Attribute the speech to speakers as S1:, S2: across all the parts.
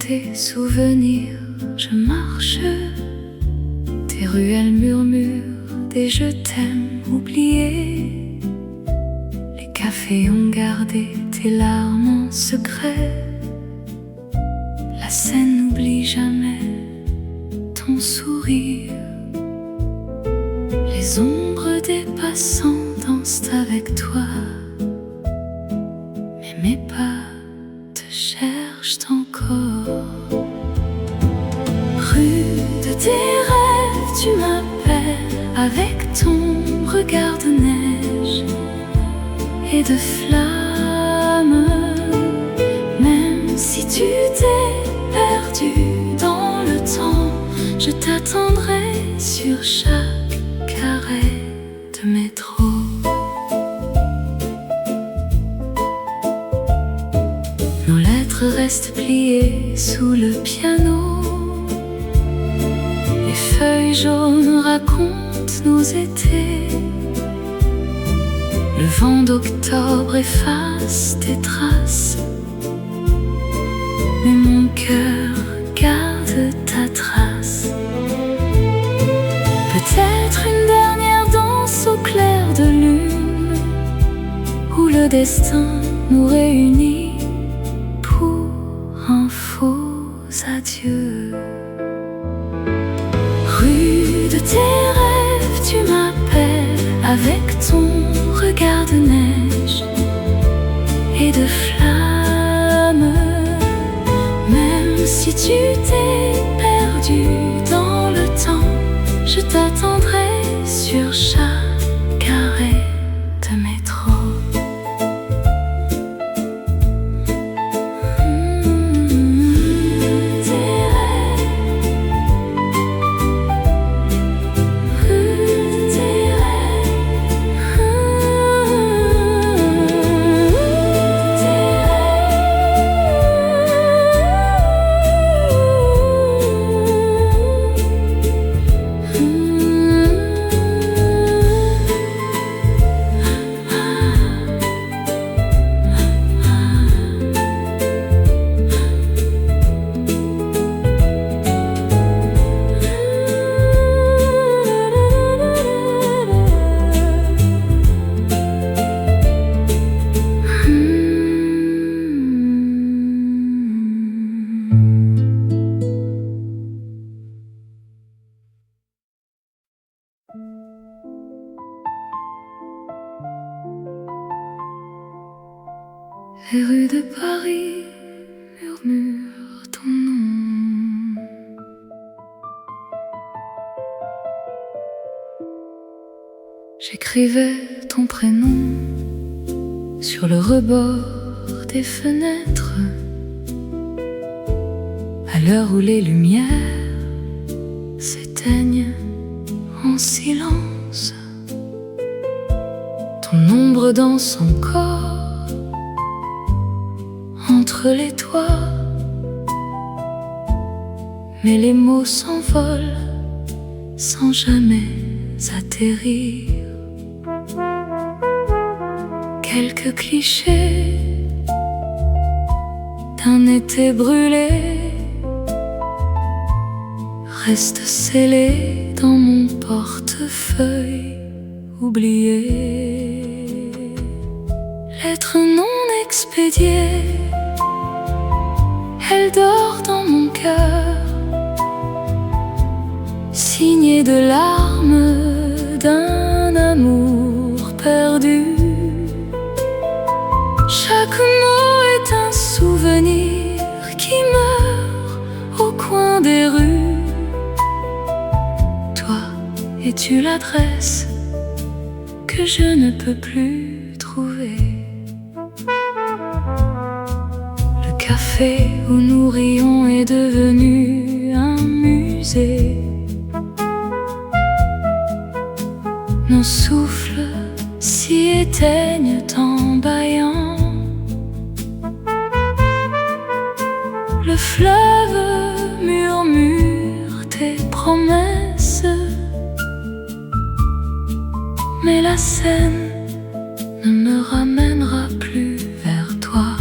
S1: tes souvenirs, je marche. Tes ruelles murmurent des je t'aime oubliés. Les cafés ont gardé tes larmes en secret. La scène n'oublie jamais ton sourire. Les ombres des passants dansent avec toi, mais mes pas te cherchent encore. Rue de tes rêves, tu m'appelles avec ton regard de neige et de flammes. Même si tu t'es perdu dans le temps, je t'attendrai sur chaque carré de métro. Nos lettres restent pliées sous le piano. Les feuilles jaunes racontent nos étés. Le vent d'octobre efface tes traces, mais mon cœur garde ta trace. Peut-être une dernière danse au clair de lune, où le destin nous réunit pour un faux adieu. Rue de tes rêves, tu m'appelles avec ton regard de neige et de flammes. Même si tu t'es perdu dans le temps, je t'attendrai sur chaque arrêt de métro. Les rues de Paris murmurent ton nom. J'écrivais ton prénom sur le rebord des fenêtres, à l'heure où les lumières s'éteignent en silence. Ton ombre danse encore entre les toits, mais les mots s'envolent sans jamais atterrir. Quelques clichés d'un été brûlé restent scellés dans mon portefeuille oublié. Lettre non expédiée, elle dort dans mon cœur, signée de larmes d'un amour perdu. Chaque mot est un souvenir qui meurt au coin des rues. Toi, es-tu l'adresse que je ne peux plus trouver? Le café où nous rions est devenu un musée. Nos souffles s'y éteignent en bâillant. Le fleuve murmure tes promesses, mais la Seine ne me ramènera plus vers toi.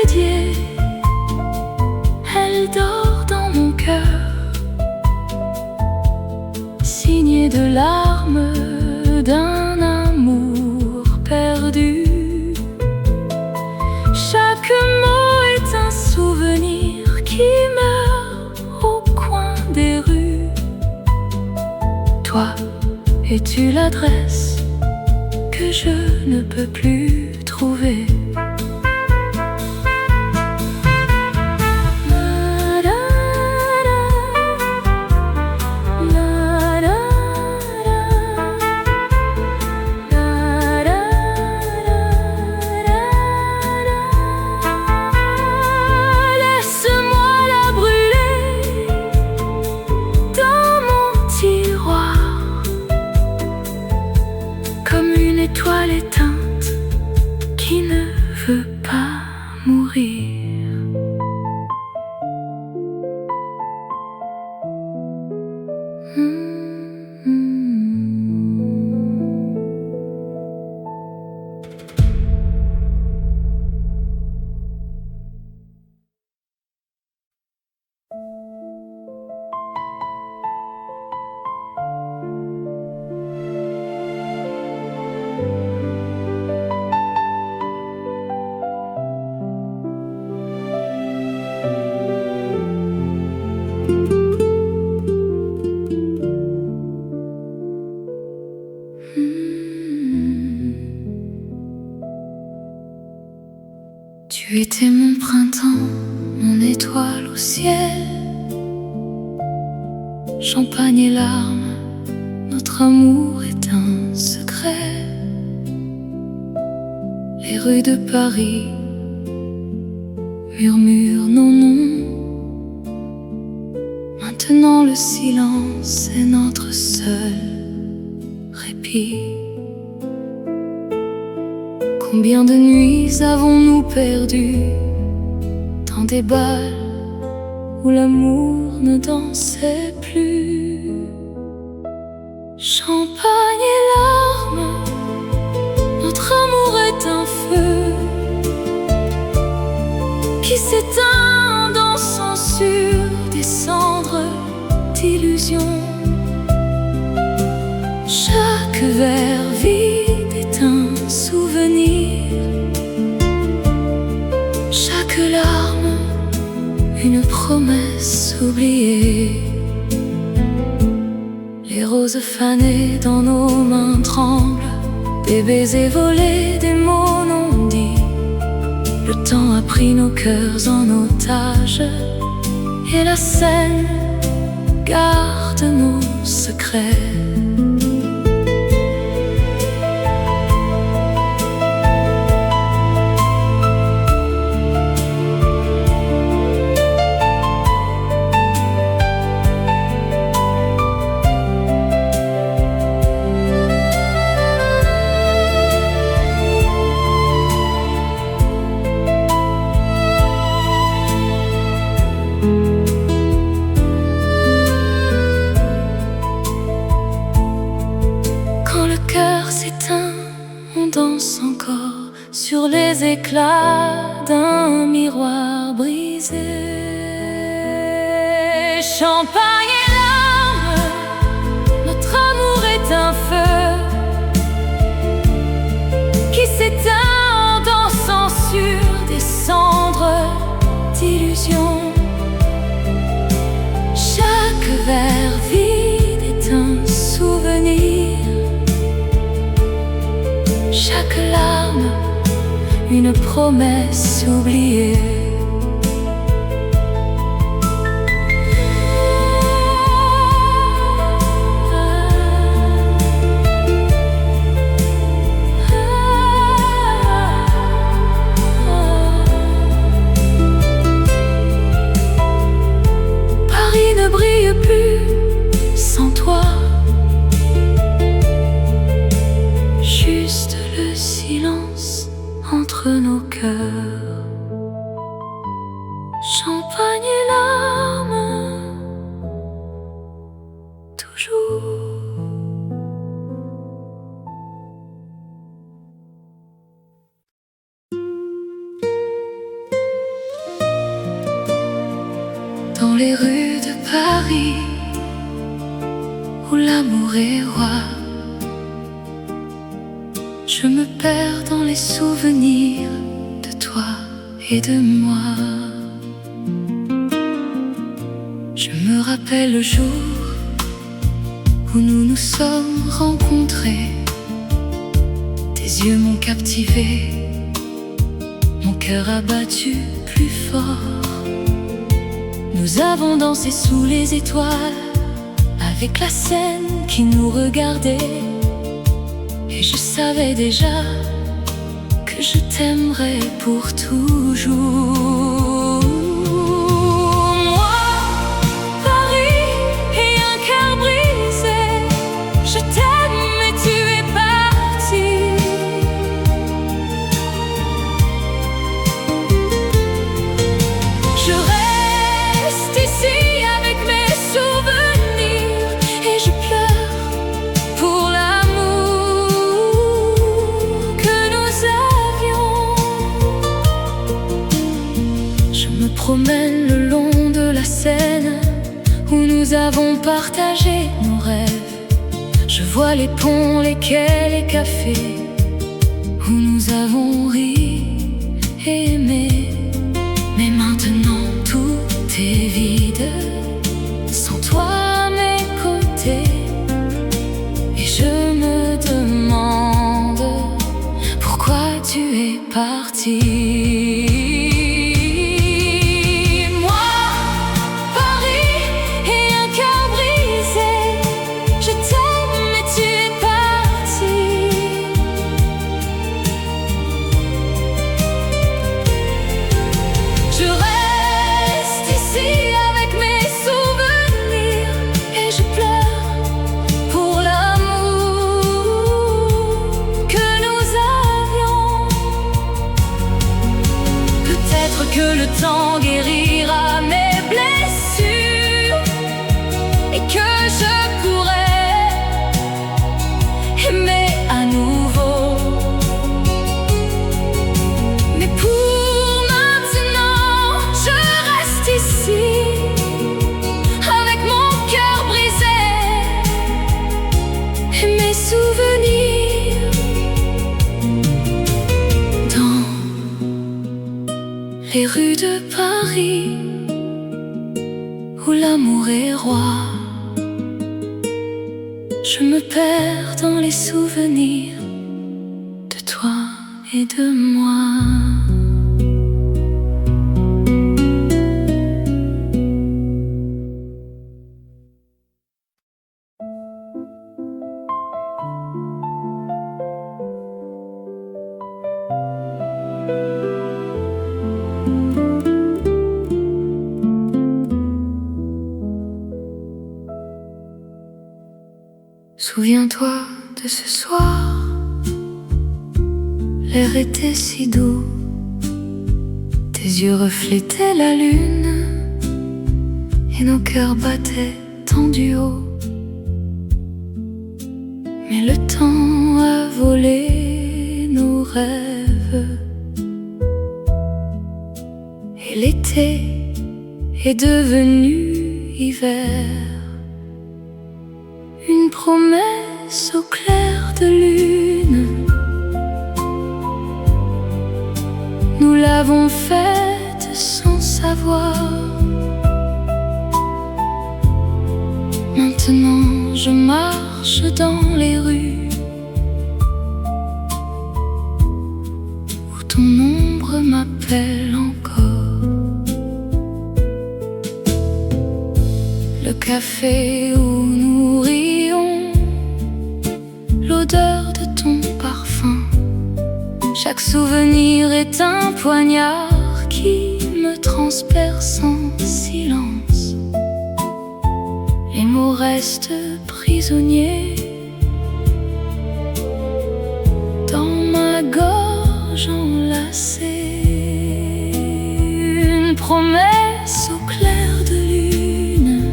S1: dédiée. Elle dort dans mon cœur, signée de larmes d'un amour perdu. Chaque mot est un souvenir qui meurt au coin des rues. Toi, es-tu l'adresse que je ne peux plus trouver? Étoile éteinte qui ne veut pas mourir. Tu étais mon printemps, mon étoile au ciel. Champagne et larmes, notre amour est un secret. Les rues de Paris murmurent nos noms. Maintenant le silence est notre seul répit. Combien de nuits avons-nous perdu dans des bals où l'amour ne dansait plus? Champagne et larmes, notre amour est un feu qui s'éteint, dansant sur des cendres d'illusions. Chaque verre vide est un souvenir, chaque larme une promesse oubliée. Les roses fanées dans nos mains tremblent, des baisers volés, des mots non dits. Le temps a pris nos cœurs en otage, et la scène garde nos secrets. On danse encore sur les éclats d'un miroir brisé. Champagne et larmes, notre amour est un feu qui s'éteint en dansant sur des cendres d'illusions. Chaque verre vide est un souvenir, chaque larme une promesse oubliée. Paris ne brille plus sans toi, juste le silence entre nos cœurs. Champagne et larmes, toujours. les rues de Paris, où l'amour est roi. Je me perds dans les souvenirs de toi et de moi. Je me rappelle le jour où nous nous sommes rencontrés. Tes yeux m'ont captivé, mon cœur a battu plus fort. Nous avons dansé sous les étoiles, avec la scène qui nous regardait. Et je savais déjà que je t'aimerais pour toujours. Moi, Paris et un cœur brisé, je t'aime mais tu es parti. Je reste ici avec mes souvenirs et je pleure pour l'amour que nous avions. Je me promène le long de la Seine où nous avons partagé nos rêves. Je vois les ponts, les quais, les cafés où nous avons ri et aimé. Mais maintenant tout est vide, sans toi à mes côtés. Et je me demande pourquoi tu es parti. Moi, Paris et un cœur brisé, je t'aime mais tu es parti. Je reste ici avec mes souvenirs et je pleure pour l'amour que nous avions. Peut-être que le temps guérira mes blessures et que je pourrai aimer à nouveau. Mais pour maintenant, je reste ici avec mon cœur brisé et mes souvenirs. Dans les rues de Paris, où l'amour est roi, je me perds dans les souvenirs de toi et de moi. Souviens-toi de ce soir, l'air était si doux, tes yeux reflétaient la lune et nos cœurs battaient tendus haut. Mais le temps a volé nos rêves et l'été est devenu hiver. Une promesse au clair de lune, nous l'avons faite sans savoir. Maintenant je marche dans les rues où ton ombre m'appelle encore. Le café où nous rions, l'odeur de ton parfum. Chaque souvenir est un poignard qui me transperce en silence. Les mots restent prisonniers dans ma gorge enlacée. Une promesse au clair de lune,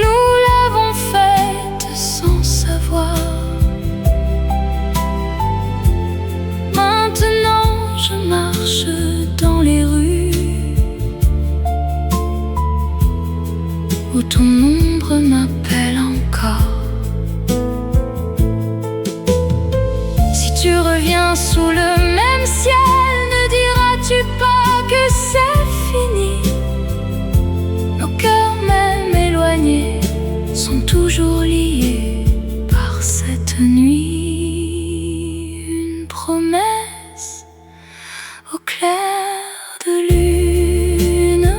S1: nous l'avons faite sans savoir. Maintenant je marche dans les rues bien sous le même ciel, ne diras-tu pas que c'est fini? Nos cœurs même éloignés sont toujours liés par cette nuit. Une promesse au clair de lune.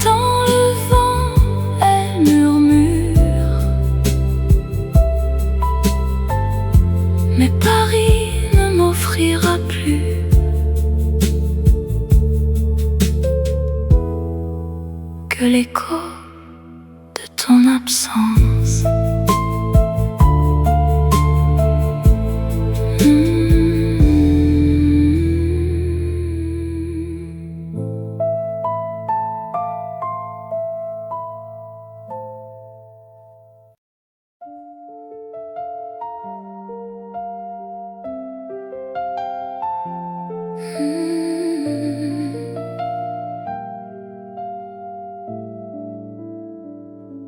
S1: Dans le vent, elle murmure, mais Paris ne m'offrira plus que l'écho de ton absence.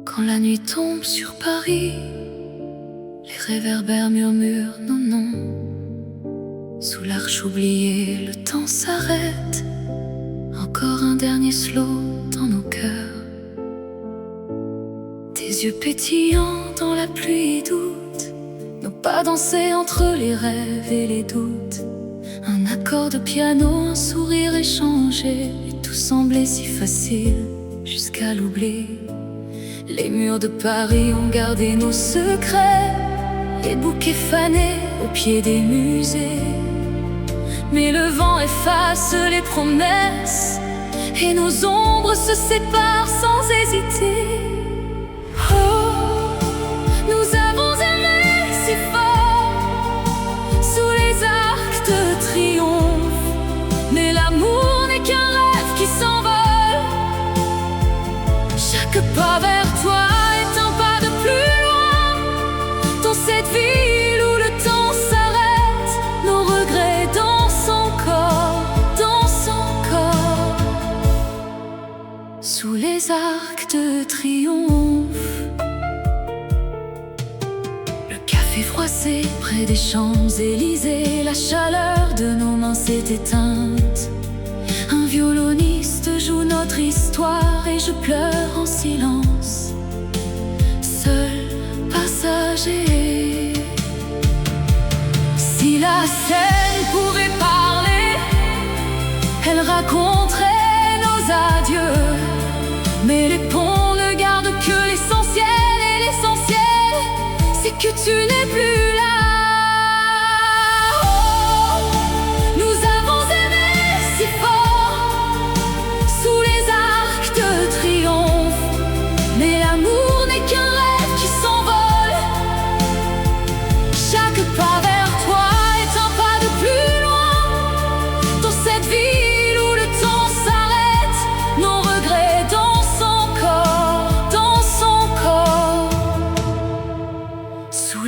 S1: Quand la nuit tombe sur Paris, les réverbères murmurent nos noms. Sous l'arche oubliée, le temps s'arrête. Encore un dernier slow dans nos cœurs. Tes yeux pétillants dans la pluie douce, nos pas dansés entre les rêves et les doutes. Un accord de piano, un sourire échangé, et tout semblait si facile jusqu'à l'oubli. Les murs de Paris ont gardé nos secrets, les bouquets fanés au pied des musées. Mais le vent efface les promesses et nos ombres se séparent sans hésiter. Oh, nous avons aimé si fort sous les arcs de triomphe, mais l'amour n'est qu'un rêve qui s'envole. Chaque pas vers toi est un pas de plus loin. Dans cette ville où le temps s'arrête, nos regrets dansent encore, dansent encore. Sous les arcs de triomphe, le café froissé près des Champs-Élysées, la chaleur de nos mains s'est éteinte. Un violoniste joue notre histoire et je pleure en silence, seul passager. Si la Seine pouvait parler, elle raconterait nos adieux. Mais les ponts ne gardent que l'essentiel, et l'essentiel, c'est que tu n'es plus là.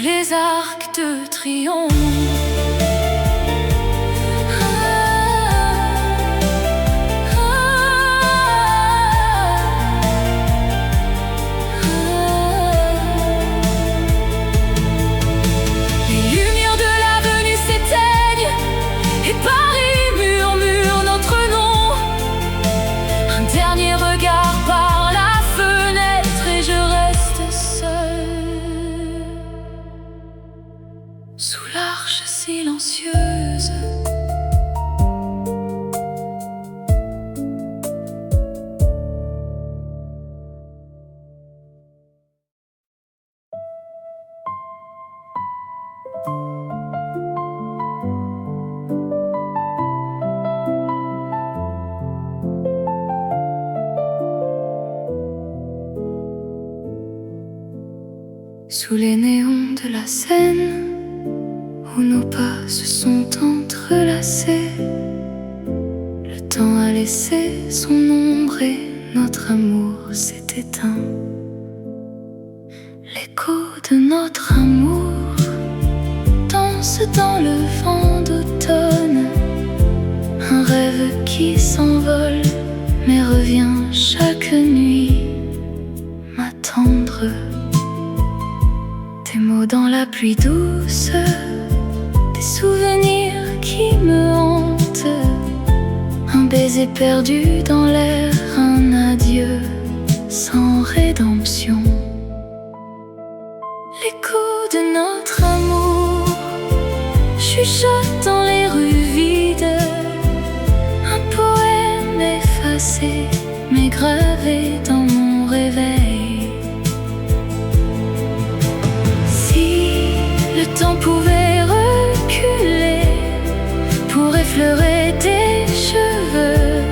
S1: Les arcs de triomphe. Les lumières de l'avenue s'éteignent et Paris murmure notre nom. Un dernier regard par la fenêtre et je reste seul sous l'arche silencieuse. Sous les néons de la Seine, où nos pas se sont entrelacés, le temps a laissé son ombre et notre amour s'est éteint. L'écho de notre amour danse dans le vent d'automne, un rêve qui s'envole mais revient chaque nuit m'attendre. Tes mots dans la pluie douce souvenirs qui me hantent, un baiser perdu dans l'air, un adieu sans rédemption. L'écho de notre amour chuchote dans les rues vides, un poème effacé mais gravé dans mon réveil. Si le temps pouvait reculer pour effleurer tes cheveux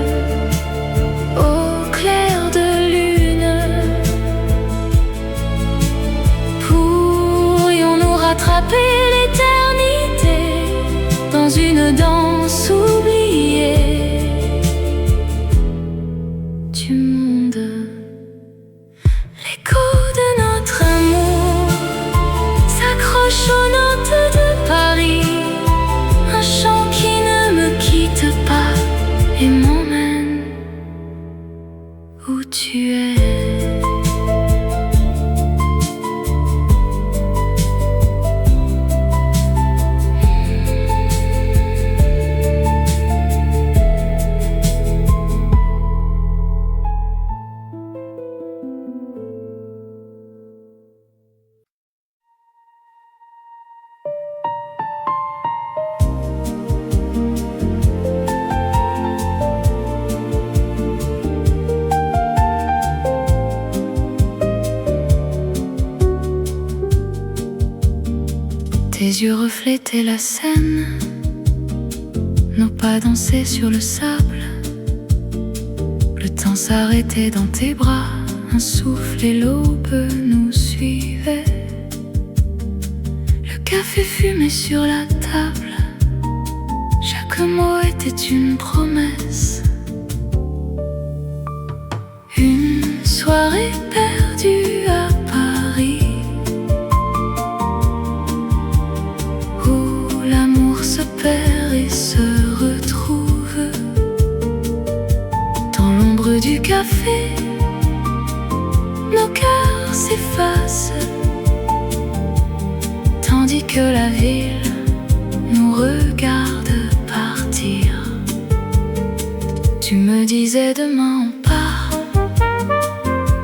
S1: au clair de lune, pourrions-nous rattraper l'éternité dans une danse oubliée du monde. L'écho de notre amour s'accroche aux notes de Paris, un chant qui ne me quitte pas et m'emmène où tu es. Tes yeux reflétaient la Seine, nos pas dansaient sur le sable. Le temps s'arrêtait dans tes bras, un souffle et l'aube nous suivaient. Le café fumait sur la table, chaque mot était une promesse. Une soirée perdue à Paris, se perd et se retrouve dans l'ombre du café. Nos cœurs s'effacent tandis que la ville nous regarde partir. Tu me disais demain on part,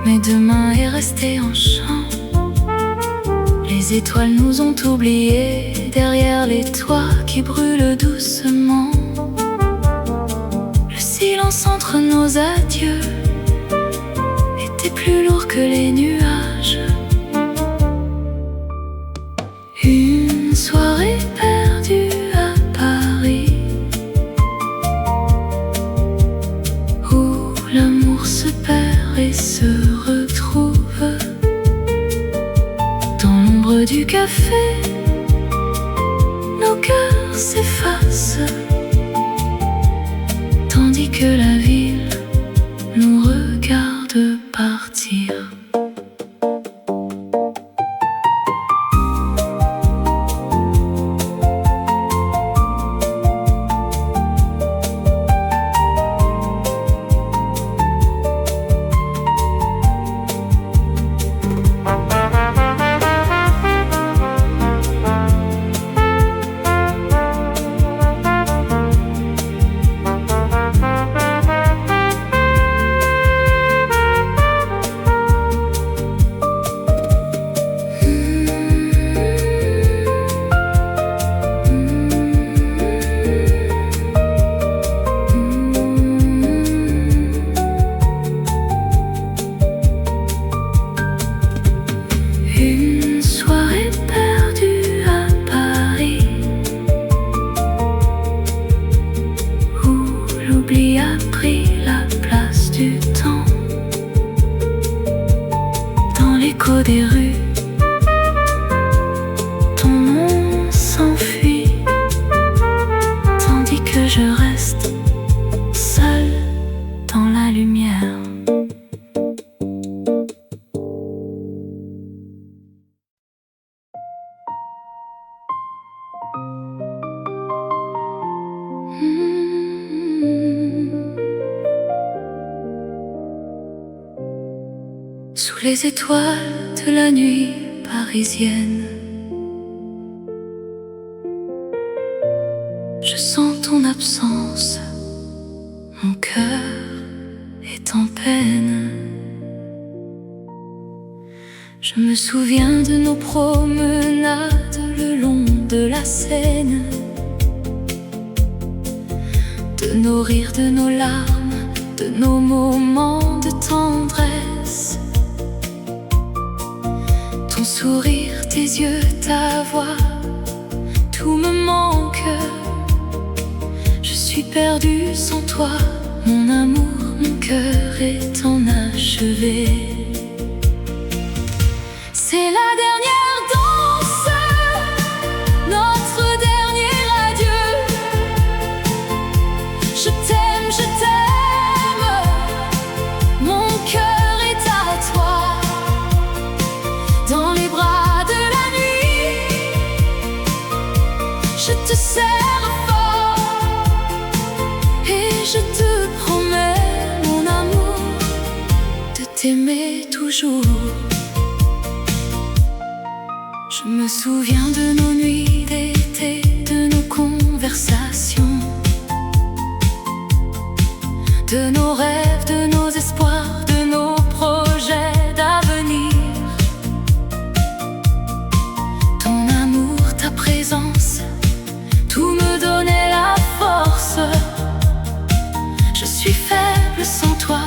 S1: mais demain est resté en chant. Les étoiles nous ont oubliés derrière les toits qui brûlent doucement. Le silence entre nos adieux était plus lourd que les nuages. Une soirée perdue à Paris, où l'amour se perd et se retrouve dans l'ombre du café. Nos cœurs s'effacent tandis que la ville nous regarde partir. Des rues, ton nom s'enfuit tandis que je reste seul dans la lumière. Sous les étoiles de la nuit parisienne, Je sens ton absence, mon cœur est en peine. Je me souviens de nos promenades le long de la Seine, de nos rires, de nos larmes, de nos moments de tendresse. Ton sourire, tes yeux, ta voix, tout me manque. Je suis perdue sans toi, mon amour, mon cœur est enachevé. C'est la dernière danse, notre dernier adieu. Je t'aime, mon cœur est à toi. Dans les bras de la nuit, je te serre fort et je te promets, mon amour, de t'aimer toujours. Je me souviens de nos nuits d'été, de nos conversations, de nos rêves, de nos espoirs, de nos projets d'avenir. Ton amour, ta présence, tout me donnait la force. Je suis faible sans toi,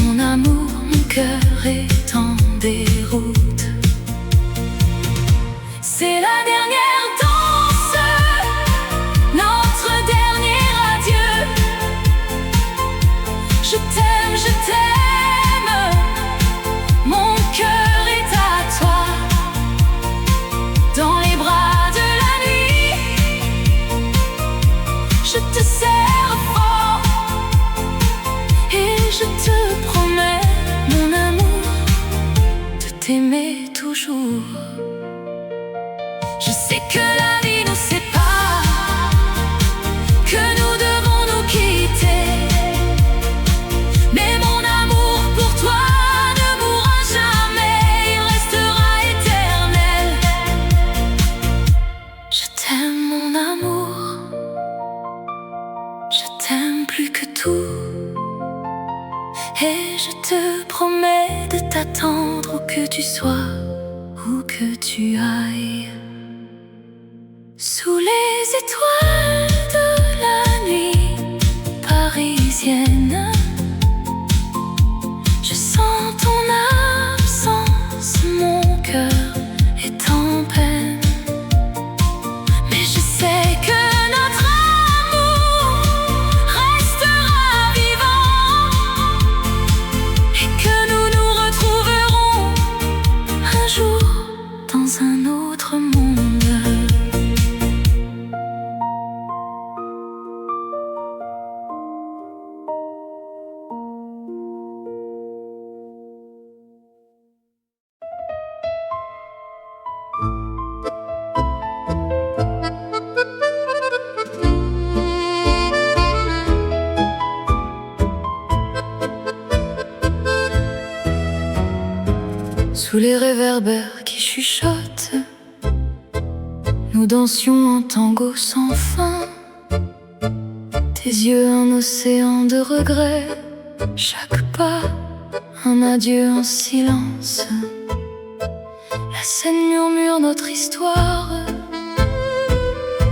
S1: mon amour, mon cœur est en déroute. C'est la dernière danse, notre dernier adieu. Je t'aime, mon cœur est à toi. Dans les bras de la nuit, je te serre fort et je te promets, mon amour, de t'aimer toujours. Je sais que la vie nous sépare, que nous devons nous quitter, mais mon amour pour toi ne mourra jamais, il restera éternel. Je t'aime, mon amour, je t'aime plus que tout, et je te promets de t'attendre où que tu sois, où que tu ailles. Sous les étoiles de la nuit parisienne, je sens ton absence, mon cœur est en peine. Mais je sais que notre amour restera vivant et que nous nous retrouverons un jour dans un autre monde. Sous les réverbères qui chuchotent, nous dansions en tango sans fin. Tes yeux un océan de regrets, chaque pas un adieu en silence. La scène murmure notre histoire,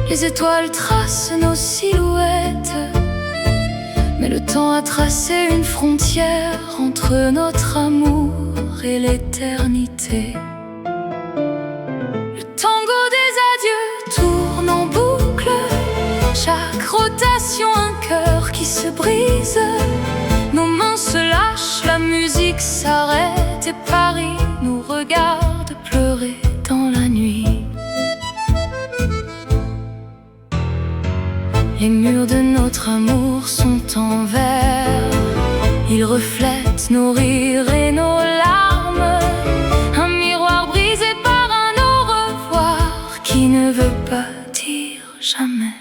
S1: les étoiles tracent nos silhouettes, mais le temps a tracé une frontière entre notre amour et l'éternité. Le tango des adieux tourne en boucle, chaque rotation un cœur qui se brise. Nos mains se lâchent, la musique s'arrête et Paris nous regarde pleurer dans la nuit. Les murs de notre amour sont en verre, ils reflètent nos rires et nos larmes. Un miroir brisé par un au revoir qui ne veut pas dire jamais.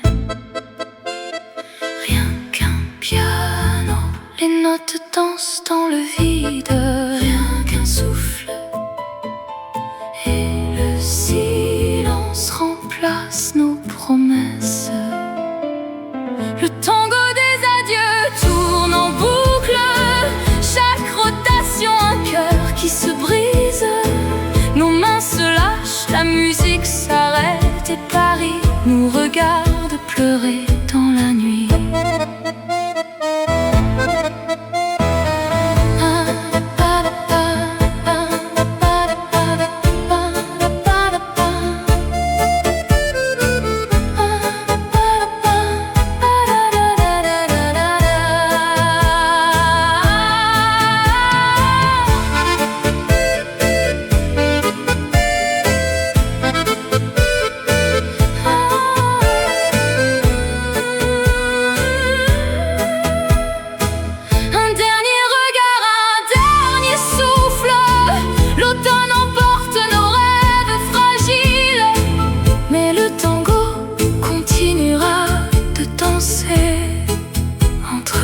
S1: Rien qu'un piano, les notes dansent dans le vide. Rien qu'un souffle et le silence remplace nos promesses.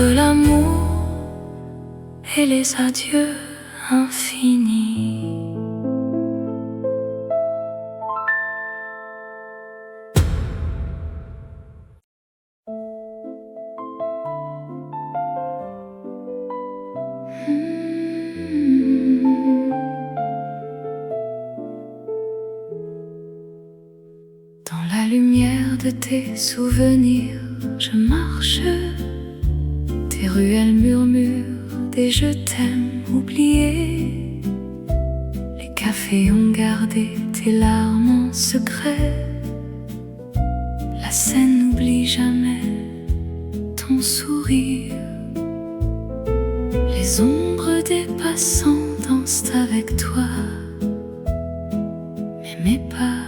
S1: entre l'amour et les adieux infinis. Dans la lumière de tes souvenirs, je marche. Tes ruelles murmurent des je t'aime oubliés. Les cafés ont gardé tes larmes en secret. La scène n'oublie jamais ton sourire. Les ombres des passants dansent avec toi, mais mes pas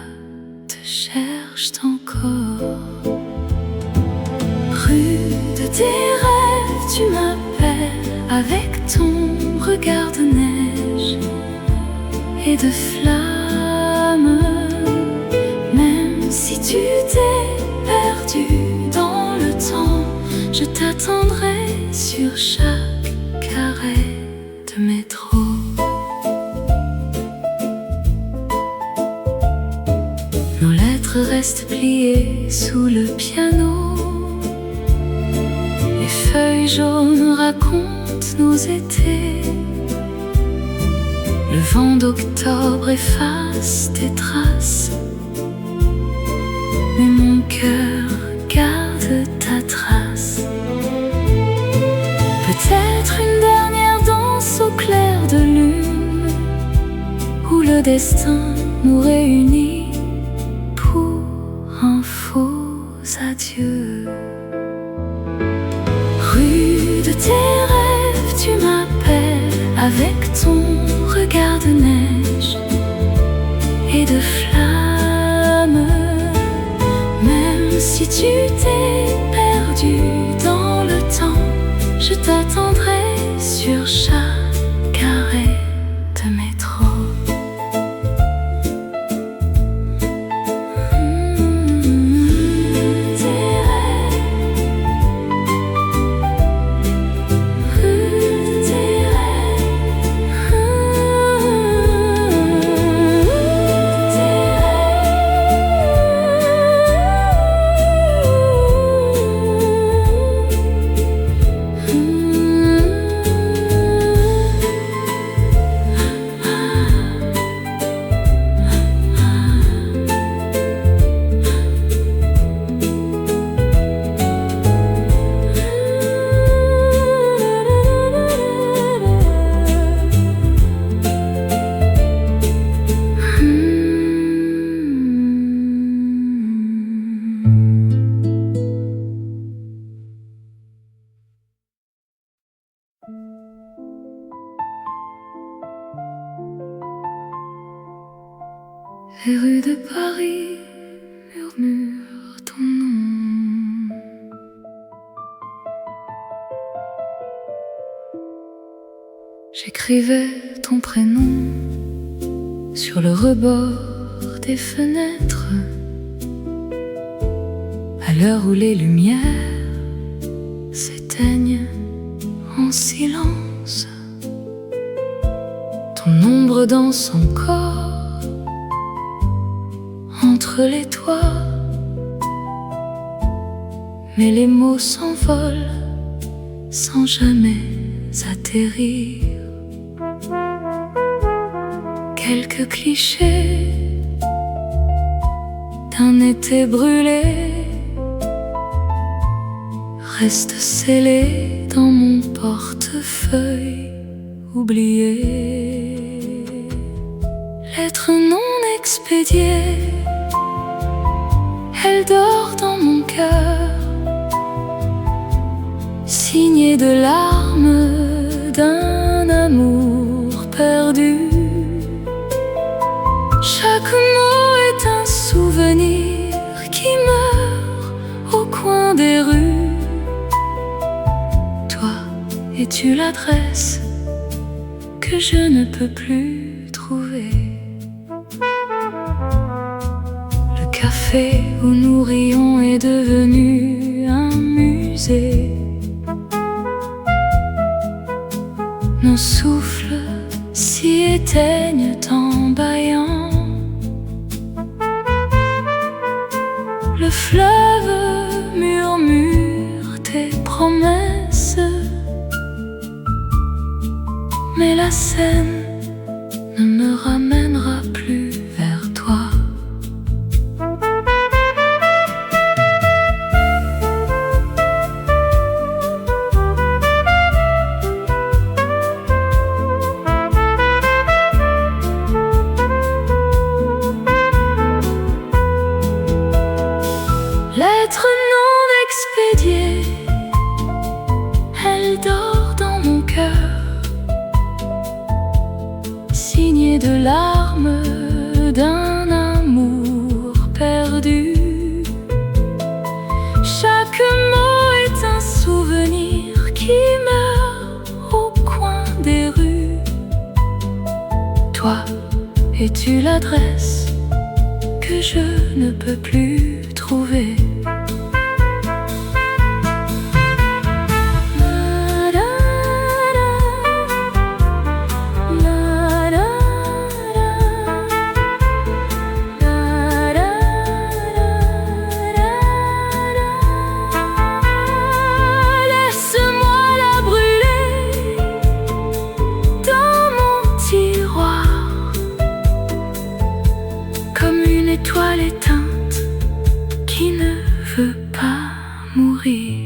S1: te cherchent encore. Rue de tes rêves, tu m'appelles avec ton regard de neige et de flammes. Même si tu t'es perdu dans le temps, je t'attendrai sur chaque arrêt de métro. Nos lettres restent pliées sous le piano. Les feuilles jaunes racontent nos étés. Le vent d'octobre efface tes traces, mais mon cœur garde ta trace. Peut-être une dernière danse au clair de lune, où le destin nous réunit pour un faux adieu. Rue de tes rêves, tu m'appelles avec ton regard de neige et de flammes. Même si tu t'es perdu dans le temps, je t'attendrai sur chaque arrêt de métro. Les rues de Paris murmurent ton nom. J'écrivais ton prénom sur le rebord des fenêtres, à l'heure où les lumières s'éteignent en silence. Ton ombre danse encore entre les toits, mais les mots s'envolent sans jamais atterrir. Quelques clichés d'un été brûlé restent scellés dans mon portefeuille oublié. Lettre non expédiée, elle dort dans mon cœur, signée de larmes d'un amour perdu. Chaque mot est un souvenir qui meurt au coin des rues. Toi, es-tu l'adresse que je ne peux plus trouver? Le café où nous rions est devenu un musée. s'éteignent en bâillant. Le fleuve murmure tes promesses, mais la Seine ne me ramènera plus vers toi. Lettre non expédiée, elle dort dans mon cœur, signée de larmes d'un amour perdu. Chaque mot est un souvenir qui meurt au coin des rues. Toi, es-tu l'adresse que je ne peux plus trouver? Étoile éteinte qui ne veut pas mourir.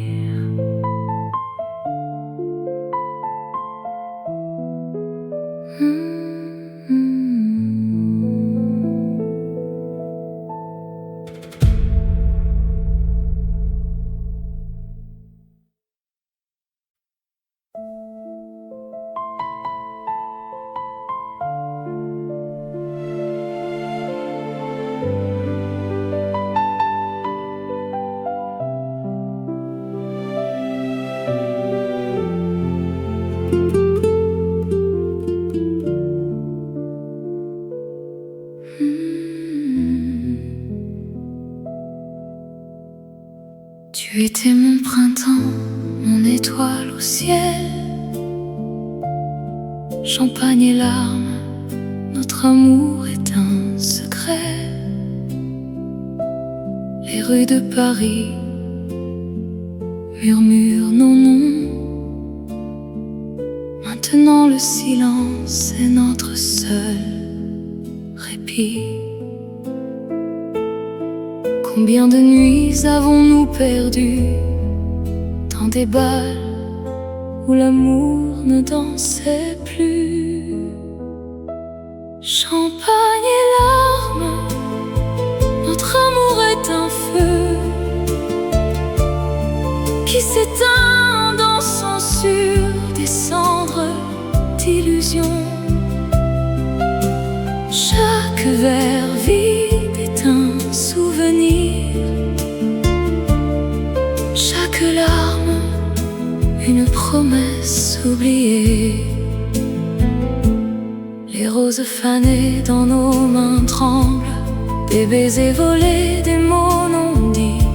S1: Tu étais mon printemps, mon étoile au ciel. Champagne et larmes, notre amour est un secret. Les rues de Paris murmurent nos noms. Maintenant le silence est notre seul répit. Combien de nuits avons-nous perdu dans des bals où l'amour ne dansait plus? Champagne et larmes, notre amour est un feu qui s'éteint dansant sur des cendres d'illusions. Chaque verre vide est un souvenir, chaque larme une promesse oubliée. Les roses fanées dans nos mains tremblent, des baisers volés, des mots non dits.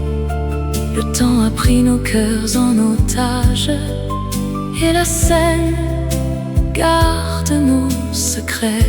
S1: Le temps a pris nos cœurs en otage, et la Seine garde nos secrets.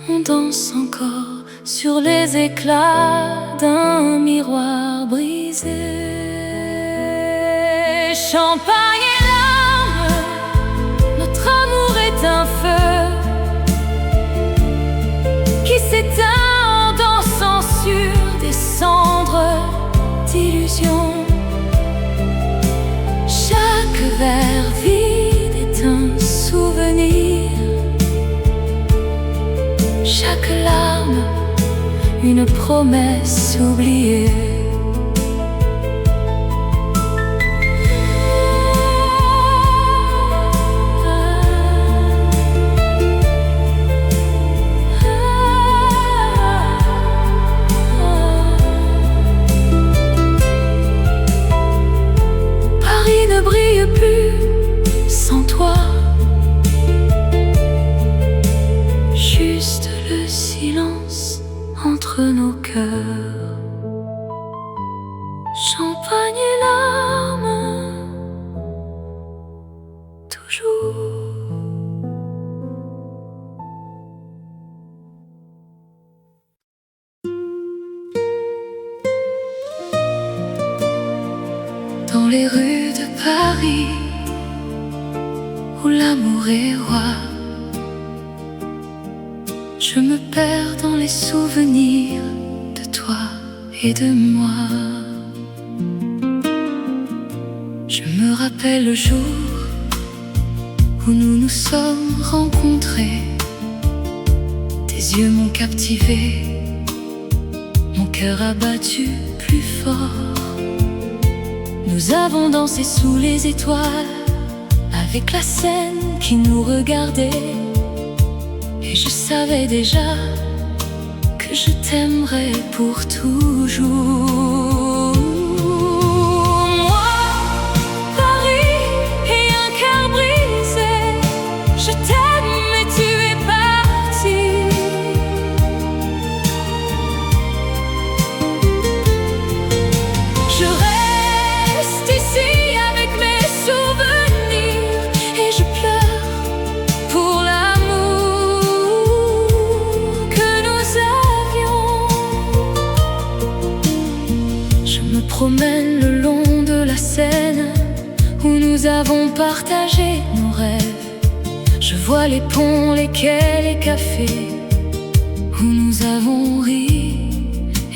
S1: On danse encore sur les éclats d'un miroir brisé. Champagne et larmes, notre amour est un feu qui s'éteint en dansant sur des cendres d'illusions. Chaque verre vide est un souvenir, chaque larme une promesse oubliée. dans les rues de Paris, où l'amour est roi. Je me perds dans les souvenirs de toi et de moi. Je me rappelle le jour où nous nous sommes rencontrés. Tes yeux m'ont captivé, mon cœur a battu plus fort. Nous avons dansé sous les étoiles, avec la scène qui nous regardait. Et je savais déjà que je t'aimerais pour toujours. Moi, Paris et un cœur brisé, je t'aime mais tu es parti. Je reste ici avec mes souvenirs et je pleure pour l'amour que nous avions. Je me promène le long de la Seine où nous avons partagé nos rêves. Je vois les ponts, les quais, les cafés où nous avons ri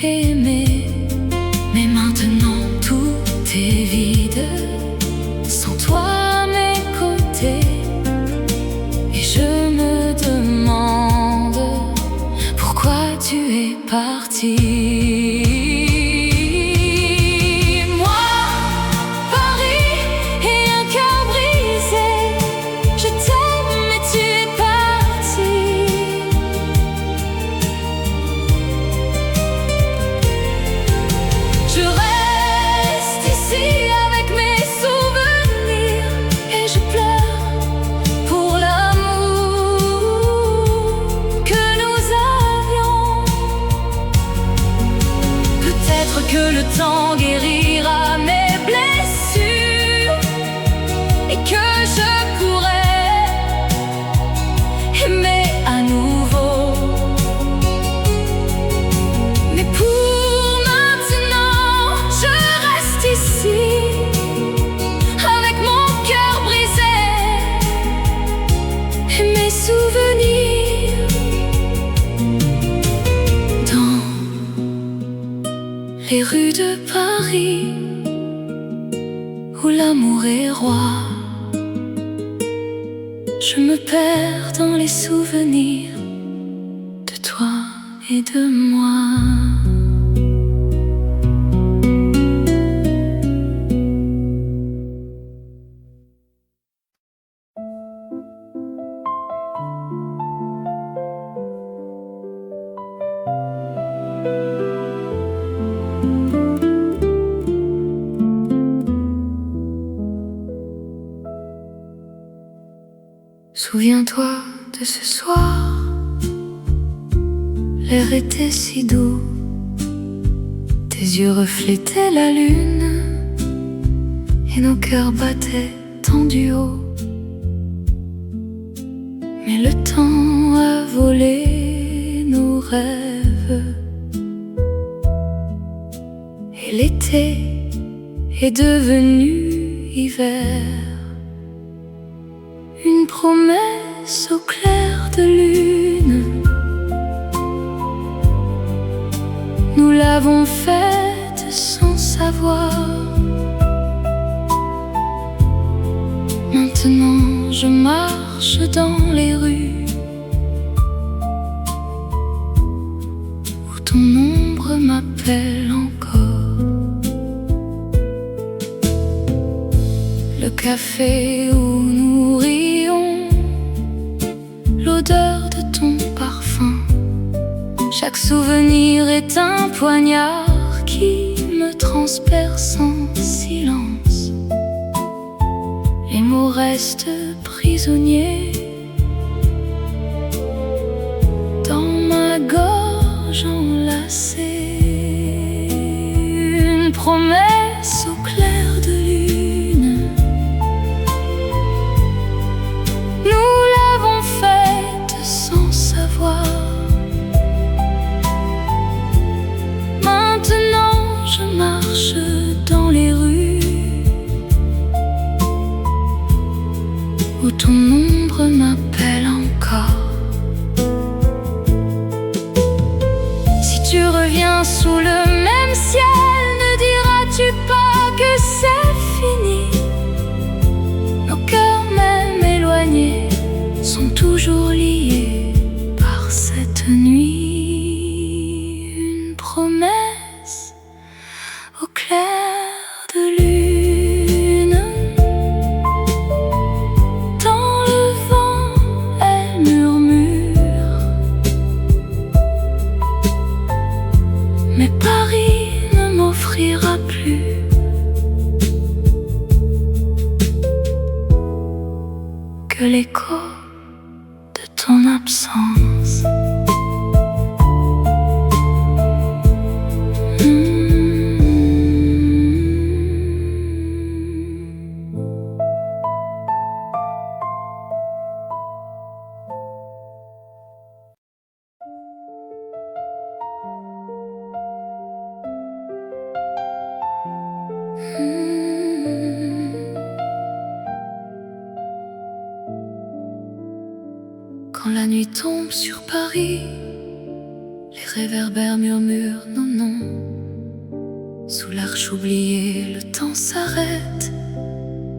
S1: et aimé. Mais maintenant tout est vide, sans toi à mes côtés. Et je me demande pourquoi tu es parti. Moi, Paris et un cœur brisé, je t'aime mais tu es parti. Je reste ici avec mes souvenirs et je pleure pour l'amour que nous avions. Peut-être que le temps guérira mes blessures et que je pourrai aimer à nouveau. Mais pour maintenant, je reste ici avec mon cœur brisé et mes souvenirs. Dans les rues de Paris, où l'amour est roi, je me perds dans les souvenirs de toi et de moi. Souviens-toi de ce soir, l'air était si doux, tes yeux reflétaient la lune et nos cœurs battaient tendus haut. Mais le temps a volé nos rêves et l'été est devenu hiver. Une promesse au clair de lune, nous l'avons faite sans savoir. Maintenant je marche dans les rues où ton ombre m'appelle encore. Le café où nous rions, l'odeur de ton parfum. Chaque souvenir est un poignard qui me transperce en silence. Les mots restent prisonniers dans ma gorge enlacée. Une promesse au clair de lune, nous l'avons faite sans savoir. Maintenant je marche dans les rues nuit tombe sur Paris, les réverbères murmurent nos noms. Sous l'arche oubliée, le temps s'arrête.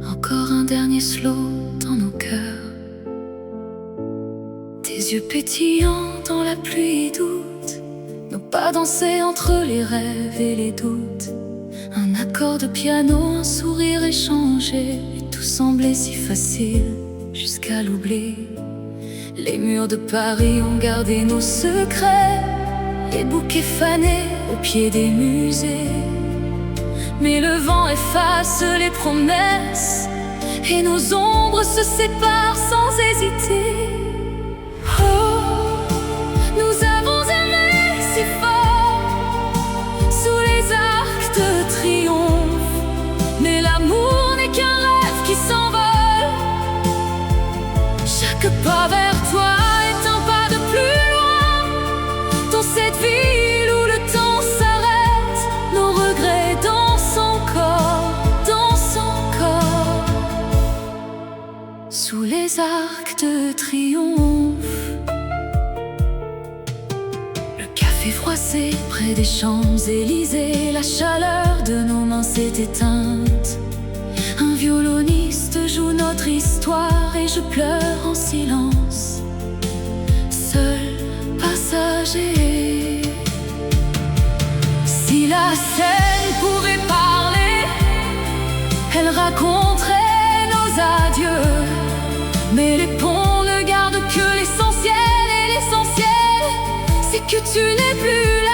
S1: Encore un dernier slow dans nos cœurs. Tes yeux pétillants dans la pluie doute, nos pas dansés entre les rêves et les doutes. Un accord de piano, un sourire échangé, et tout semblait si facile jusqu'à l'oubli. Les murs de Paris ont gardé nos secrets, les bouquets fanés au pied des musées. Mais le vent efface les promesses et nos ombres se séparent sans hésiter. Oh, nous avons aimé si fort sous les arcs de triomphe, mais l'amour n'est qu'un rêve qui s'envole. Chaque pas vers toi est un pas de plus loin dans cette ville où le temps s'arrête. Nos regrets dansent encore, dansent encore sous les arcs de triomphe. Le café froissé près des Champs-Élysées, la chaleur de nos mains s'est éteinte. Un violoniste joue notre histoire et je pleure en silence, seul passager. Si la scène pouvait parler, elle raconterait nos adieux. Mais les ponts ne gardent que l'essentiel, et l'essentiel, c'est que tu n'es plus là.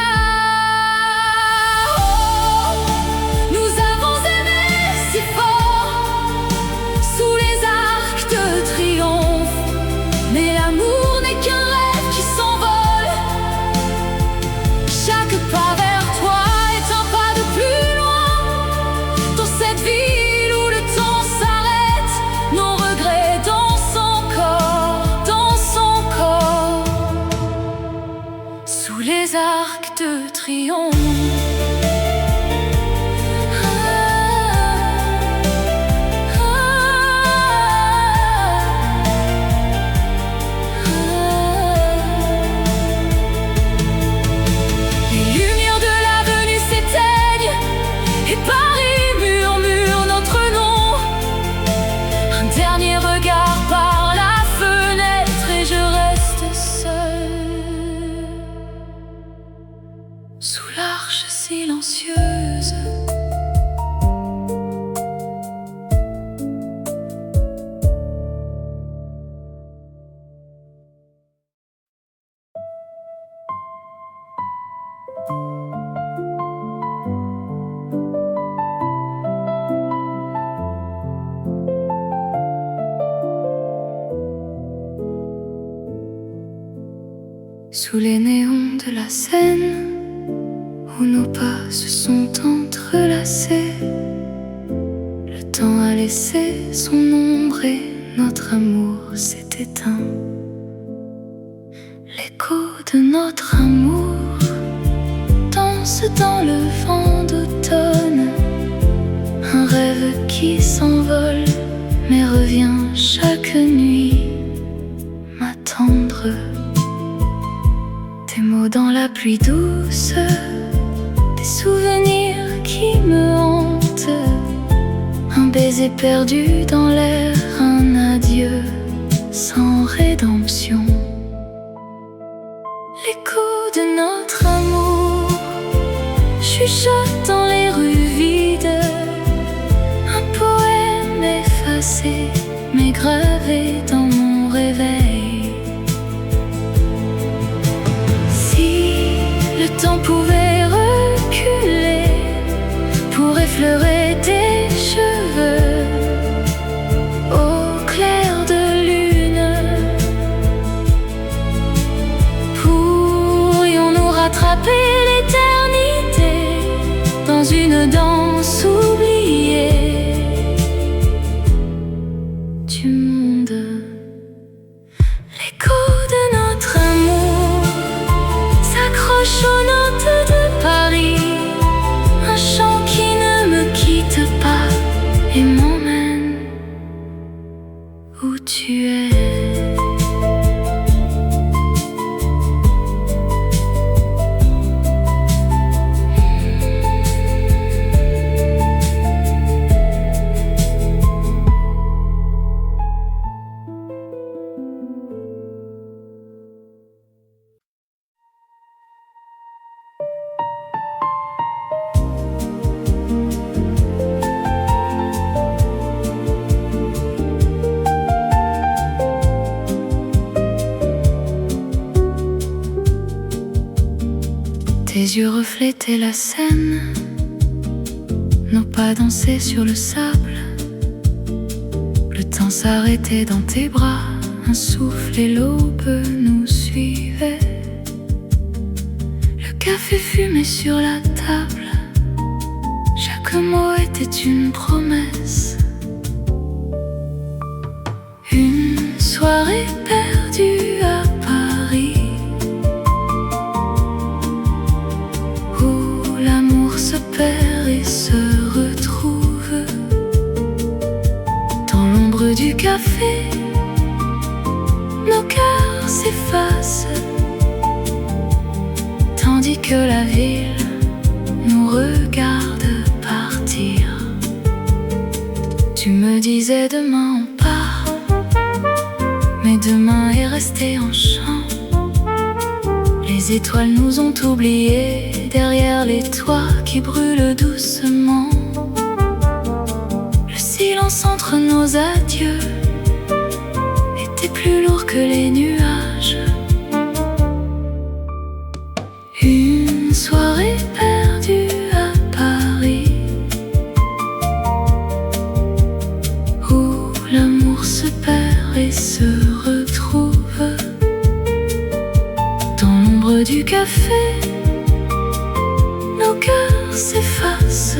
S1: Les arcs de triomphe. Les lumières de l'avenue s'éteignent et Paris murmure notre nom. Un dernier regard par la fenêtre et je reste seul sous l'arche silencieuse. Sous les néons de la Seine, où nos pas se sont entrelacés, le temps a laissé son ombre et notre amour s'est éteint. L'écho de notre amour danse dans le vent d'automne, un rêve qui s'envole mais revient chaque nuit m'attendre. Des mots dans la pluie douce, des souvenirs qui me hantent, un baiser perdu dans l'air, un adieu sans rédemption. L'écho de notre amour chuchote dans les rues vides, un poème effacé mais gravé dans mon réveil. Le temps pouvait reculer pour effleurer tes cheveux au clair de lune. Pourrions-nous rattraper l'éternité dans une danse oubliée du monde? L'écho de notre amour s'accroche aux notes de Paris, un chant qui ne me quitte pas et m'emmène où tu es. Tes yeux reflétaient la scène, nos pas dansaient sur le sable. Le temps s'arrêtait dans tes bras, un souffle et l'aube nous suivaient. Le café fumait sur la table, chaque mot était une promesse. Une soirée perdue à Paris, où l'amour se perd et se retrouve. Dans l'ombre du café, nos cœurs s'effacent, tandis que la ville nous regarde partir. Tu me disais demain on part, mais demain est resté en chant. Les étoiles nous ont oubliés derrière les toits qui brûlent doucement. Le silence entre nos adieux était plus lourd que les nuages. Une soirée perdue à Paris, où l'amour se perd et se retrouve. Dans l'ombre du café, nos cœurs s'effacent,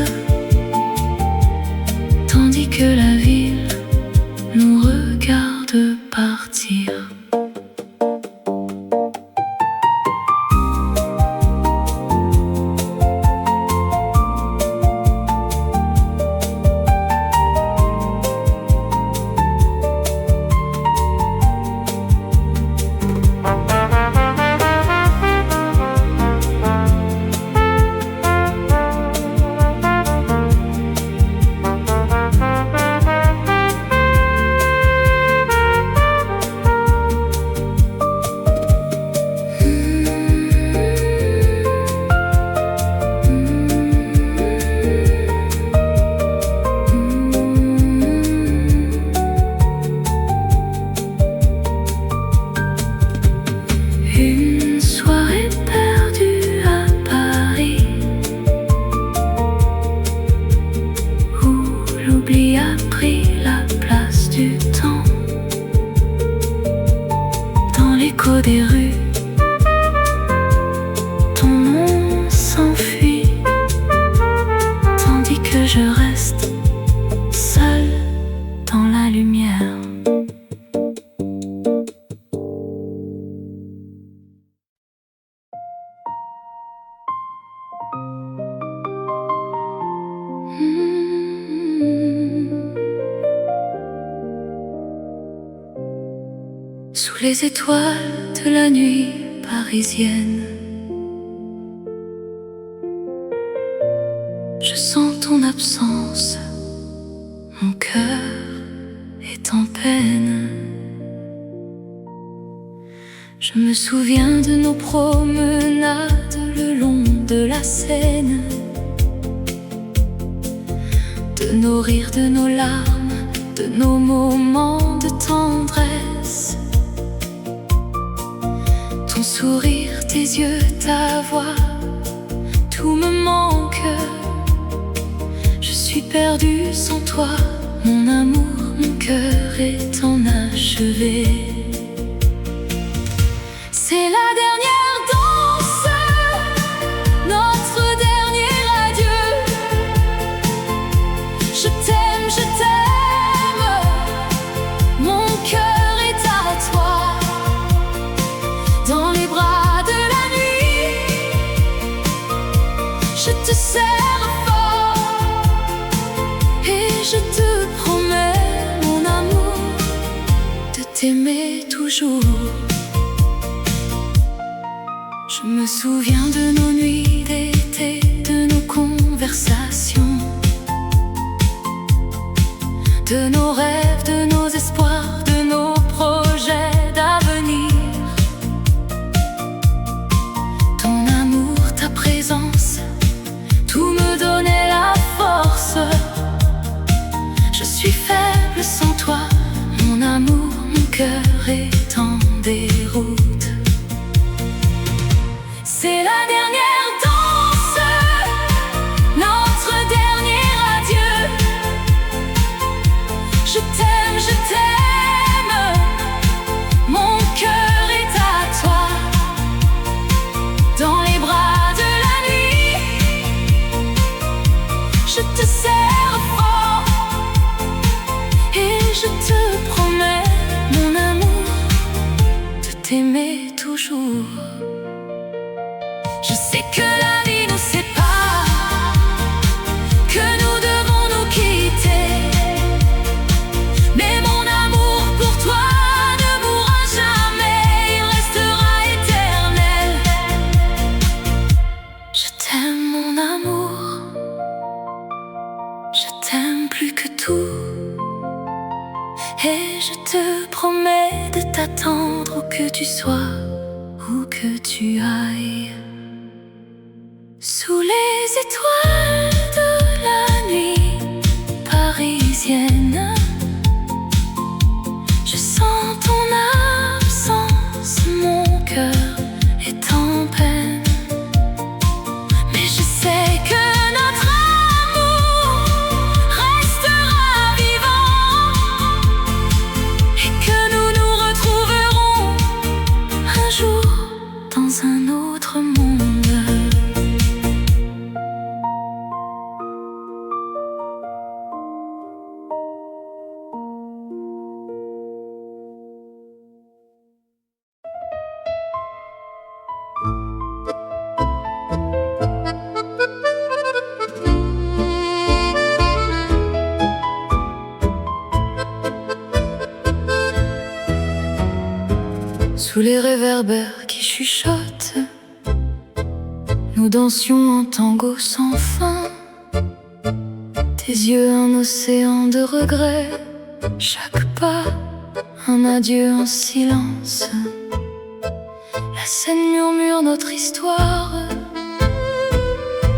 S1: tandis que la ville nous regarde partir. Une soirée perdue à Paris, où l'oubli a pris la place du temps. Dans l'écho des rues, ton nom s'enfuit, tandis que je reste seule dans la lumière. Sous les étoiles de la nuit parisienne, je sens ton absence, mon cœur est en peine. Je me souviens de nos promenades le long de la Seine, de nos rires, de nos larmes, de nos moments de tendresse. Ton sourire, tes yeux, ta voix, tout me manque. Je suis perdue sans toi, mon amour, mon cœur est enachevé. C'est la dernière danse, notre dernier adieu. Je t'aime, mon cœur est à toi. Dans les bras de la nuit, je te serre fort et je te promets, mon amour, de t'aimer toujours. Je me souviens de nos nuits d'été, de nos conversations, de nos rêves, de nos espoirs, de nos projets d'avenir. Ton amour, ta présence, tout me donnait la force. Je suis faible sans toi, mon amour, mon cœur est en déroute. C'est la dernière danse. je te serre fort et je te promets, mon amour, de t'aimer toujours. Je sais que la vie nous sépare, que nous devons nous quitter, mais mon amour pour toi ne mourra jamais, il restera éternel. Je t'aime, mon amour, je t'aime plus que tout, et je te promets de t'attendre où que tu sois, où que tu ailles. Sous les étoiles de la nuit parisienne, je sens ton absence, mon cœur est en peine. Mais je sais que notre amour restera vivant et que nous nous retrouverons un jour dans un autre monde. Sous les réverbères qui chuchotent, nous dansions en tango sans fin. Tes yeux un océan de regrets, chaque pas un adieu en silence. La scène murmure notre histoire,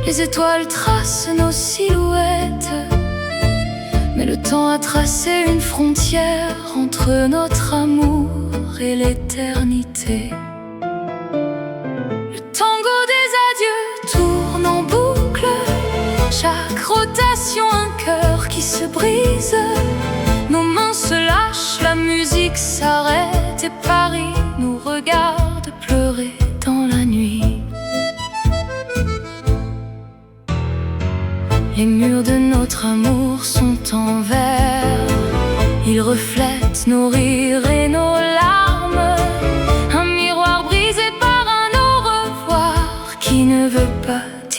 S1: les étoiles tracent nos silhouettes, mais le temps a tracé une frontière entre notre amour et l'éternité. Le tango des adieux tourne en boucle, chaque rotation un cœur qui se brise. Nos mains se lâchent, la musique s'arrête et Paris nous regarde pleurer dans la nuit. Les murs de notre amour sont en verre, ils reflètent nos rires et nos larmes.